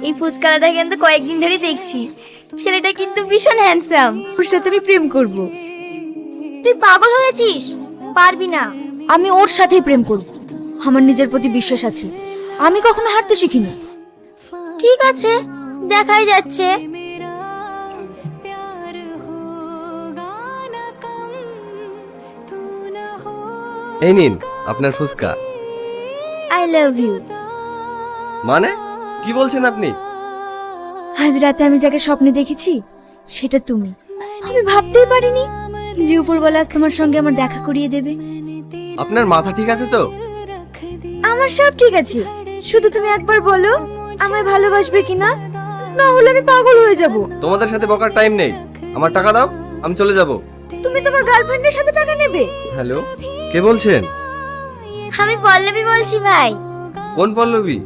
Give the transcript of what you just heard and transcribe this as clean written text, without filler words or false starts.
এই ফুচকাটা কিন্তু কয়েকদিন ধরে দেখছি, ছেলেটা কিন্তু ভীষণ হ্যান্ডসাম। ওর সাথে আমি প্রেম করব। তুই পাগল হয়েছিস, পারবি না। আমি ওর সাথেই প্রেম করব। আমার নিজের প্রতি বিশ্বাস আছে, আমি কখনো হারতে শিখিনি। ঠিক আছে, দেখাই যাচ্ছে। এই নিন আপনার ফুচকা। I love you. মানে কি বলছেন আপনি? আজ রাতে আমি যাকে স্বপ্নে দেখেছি সেটা তুমি। আমি ভাবতেই পারিনি যে উপরওয়ালা আজ তোমার সঙ্গে আমার দেখা করিয়ে দেবে। আপনার মাথা ঠিক আছে তো? আমার সব ঠিক আছে, শুধু তুমি একবার বলো আমায় ভালোবাসবে কিনা, না হলে আমি পাগল হয়ে যাব। তোমাদের সাথে বকার টাইম নেই, আমার টাকা দাও, আমি চলে যাব। তুমি তোমার গার্লফ্রেন্ডের সাথে টাকা নেবে? হ্যালো, কে বলছেন? আমি পল্লবী বলছি ভাই। কোন পল্লবী?